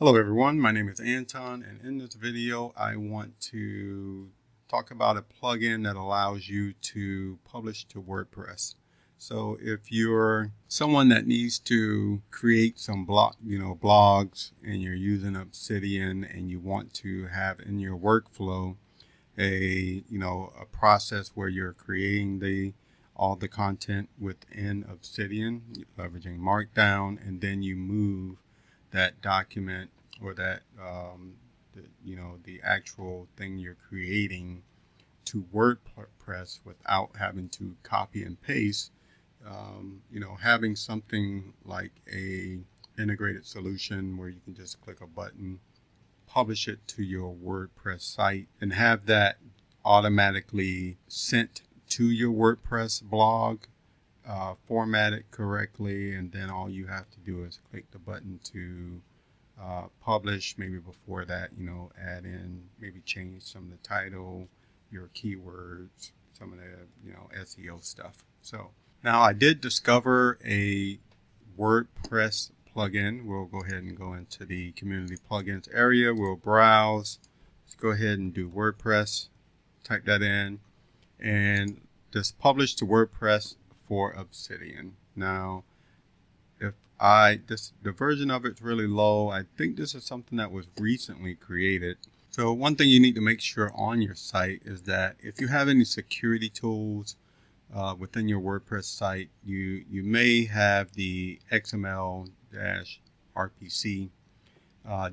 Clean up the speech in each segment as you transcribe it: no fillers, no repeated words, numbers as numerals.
Hello everyone, my name is Anton, and in this video I want to talk about a plugin that allows you to publish to WordPress. So if you're someone that needs to create some blogs and you're using Obsidian and you want to have in your workflow a process where you're creating all the content within Obsidian, leveraging markdown, and then you move that document or the actual thing you're creating to WordPress without having to copy and paste. Having something like a integrated solution where you can just click a button, publish it to your WordPress site, and have that automatically sent to your WordPress blog, format it correctly, and then all you have to do is click the button to publish. Maybe before that, add in, maybe change some of the title, your keywords, some of the SEO stuff. So now I did discover a WordPress plugin. We'll go ahead and go into the community plugins area. We'll browse. Let's go ahead and do WordPress. Type that in and just publish to WordPress for Obsidian. Now, the version of it's really low. I think this is something that was recently created. So one thing you need to make sure on your site is that if you have any security tools within your WordPress site, you may have the XML-RPC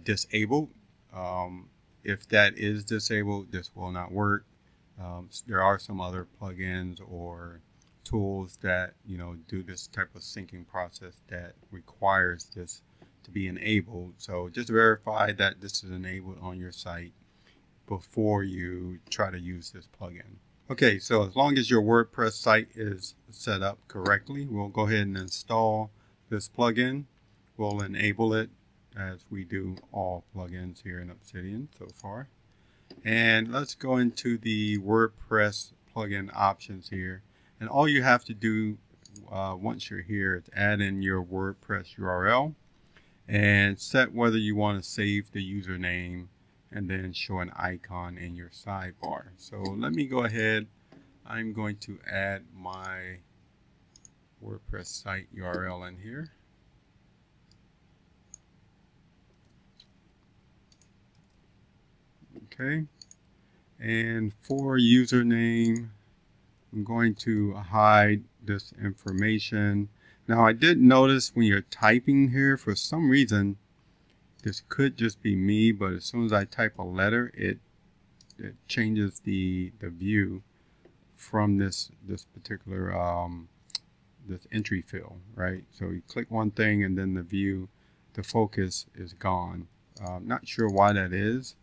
disabled. If that is disabled, this will not work. There are some other plugins or tools that do this type of syncing process that requires this to be enabled. So just verify that this is enabled on your site before you try to use this plugin. Okay, so as long as your WordPress site is set up correctly, we'll go ahead and install this plugin. We'll enable it as we do all plugins here in Obsidian so far. And let's go into the WordPress plugin options here. And all you have to do once you're here is add in your WordPress URL and set whether you want to save the username and then show an icon in your sidebar. So let me go ahead. I'm going to add my WordPress site URL in here. Okay. And for username, I'm going to hide this information. Now I did notice when you're typing here, for some reason, this could just be me, but as soon as I type a letter, it changes the view from this particular this entry fill, right? So you click one thing and then the focus is gone. Not sure why that is.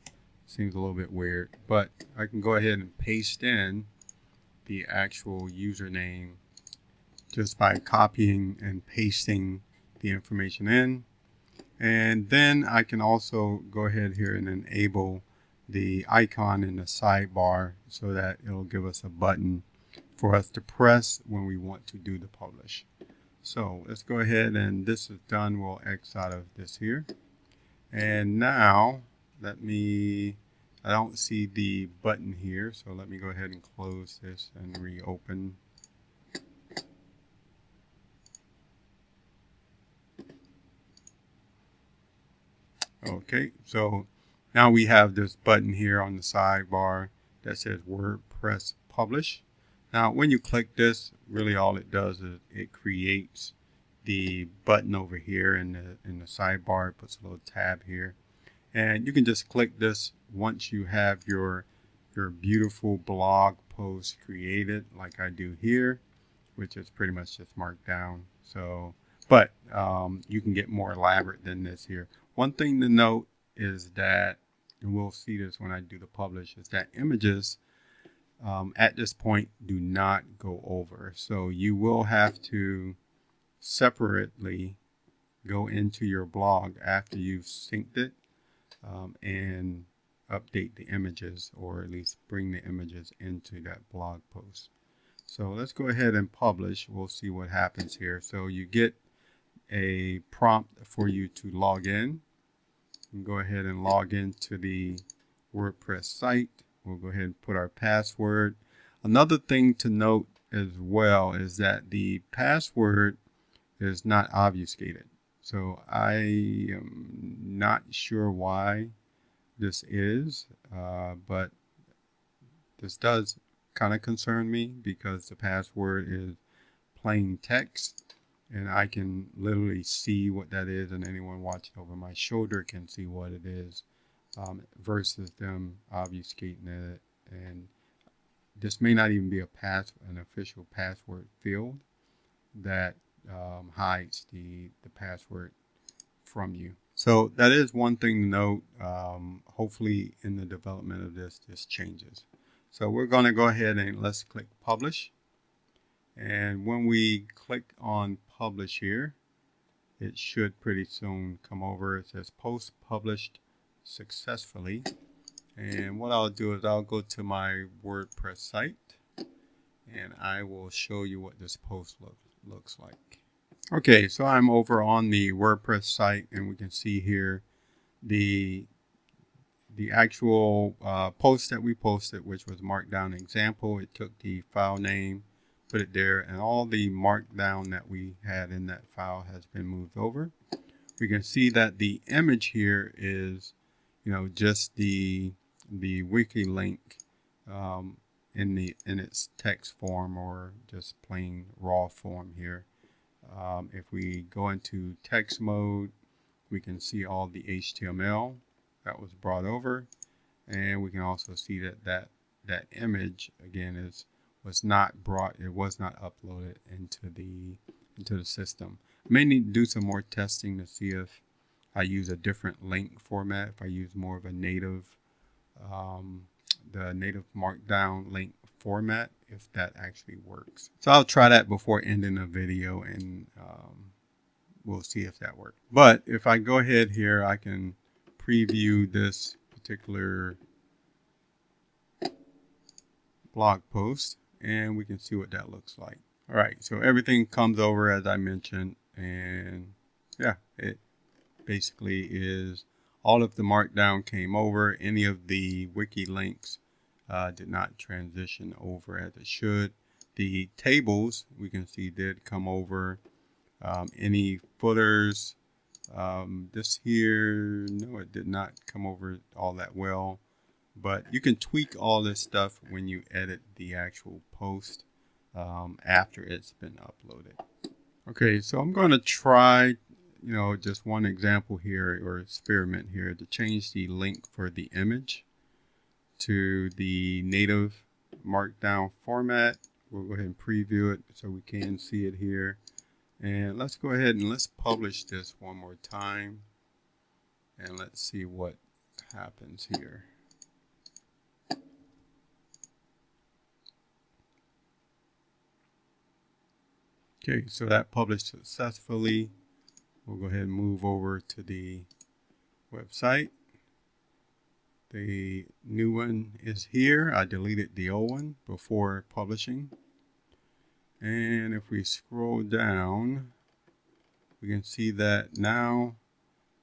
Seems a little bit weird, but I can go ahead and paste in the actual username just by copying and pasting the information in. And then I can also go ahead here and enable the icon in the sidebar so that it'll give us a button for us to press when we want to do the publish. So let's go ahead, and this is done. We'll X out of this here. And now I don't see the button here, so let me go ahead and close this and reopen. Okay, so now we have this button here on the sidebar that says WordPress Publish. Now when you click this, really all it does is it creates the button over here in the sidebar. It puts a little tab here. And you can just click this once you have your beautiful blog post created, like I do here, which is pretty much just markdown. So, but you can get more elaborate than this here. One thing to note is that, and we'll see this when I do the publish, is that images at this point do not go over. So you will have to separately go into your blog after you've synced it and update the images, or at least bring the images into that blog post. So let's go ahead and publish. We'll see what happens here. So you get a prompt for you to log in. and go ahead and log into the WordPress site. We'll go ahead and put our password. Another thing to note as well is that the password is not obfuscated. So I am not sure why this is, but this does kind of concern me because the password is plain text and I can literally see what that is, and anyone watching over my shoulder can see what it is, versus them obfuscating it. And this may not even be an official password field that hides the password from you. So that is one thing to note. Hopefully in the development of this changes. So we're going to go ahead and let's click publish. And when we click on publish here, it should pretty soon come over. It says post published successfully. And what I'll do is I'll go to my WordPress site and I will show you what this post looks like. Okay, so I'm over on the WordPress site and we can see here the actual post that we posted, which was markdown example. It took the file name, put it there, and all the markdown that we had in that file has been moved over. We can see that the image here is, just the wiki link in its text form or just plain raw form here. If we go into text mode, we can see all the HTML that was brought over, and we can also see that image again was not uploaded into the system. I may need to do some more testing to see if I use a different link format, if I use more of a native the native markdown link format, if that actually works. So I'll try that before ending the video, and we'll see if that works. But if I go ahead here, I can preview this particular blog post and we can see what that looks like. All right, so everything comes over as I mentioned, and yeah, it basically is all of the markdown came over. Any of the wiki links did not transition over as it should. The tables we can see did come over. Any footers, this here, no, it did not come over all that well, but you can tweak all this stuff when you edit the actual post after it's been uploaded. Okay, so I'm going to try, just one example here, or experiment here, to change the link for the image to the native markdown format. We'll go ahead and preview it so we can see it here. And let's go ahead and let's publish this one more time. And let's see what happens here. Okay, so that published successfully. We'll go ahead and move over to the website. The new one is here. I deleted the old one before publishing. And if we scroll down, we can see that now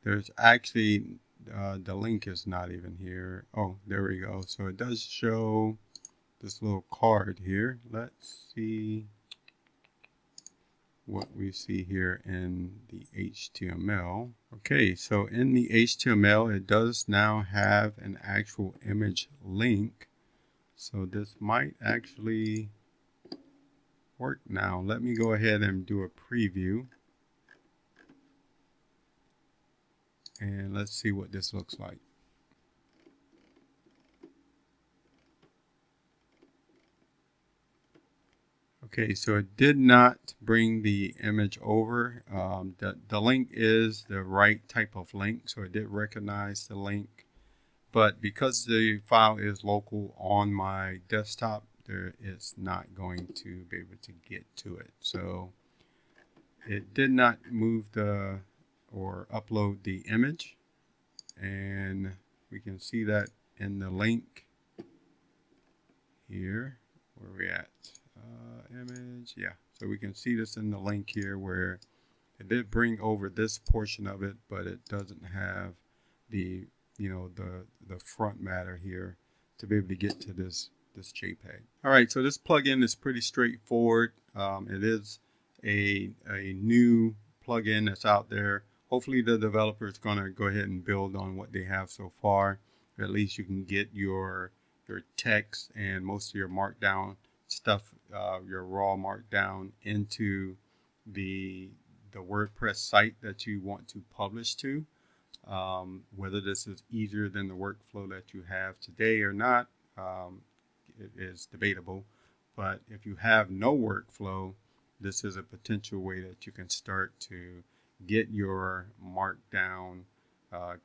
there's actually, the link is not even here. Oh, there we go. So it does show this little card here. Let's see what we see here in the HTML. Okay, so in the HTML, it does now have an actual image link. So this might actually work now. Let me go ahead and do a preview. And let's see what this looks like. Okay, so it did not bring the image over. The link is the right type of link, so it did recognize the link. But because the file is local on my desktop, it's not going to be able to get to it. So it did not move or upload the image, and we can see that in the link here. Where are we at? Image, yeah. So we can see this in the link here where it did bring over this portion of it, but it doesn't have the the front matter here to be able to get to this JPEG. All right, so this plugin is pretty straightforward. It is a new plugin that's out there. Hopefully the developer is going to go ahead and build on what they have so far. At least you can get your text and most of your markdown stuff, your raw markdown, into the WordPress site that you want to publish to. Whether this is easier than the workflow that you have today or not, it is debatable. But if you have no workflow, this is a potential way that you can start to get your markdown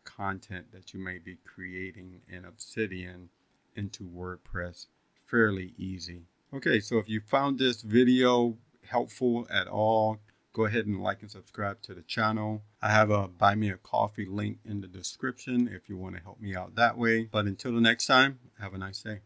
content that you may be creating in Obsidian into WordPress fairly easy. Okay, so if you found this video helpful at all, go ahead and like and subscribe to the channel. I have a Buy Me a Coffee link in the description if you want to help me out that way. But until the next time, have a nice day.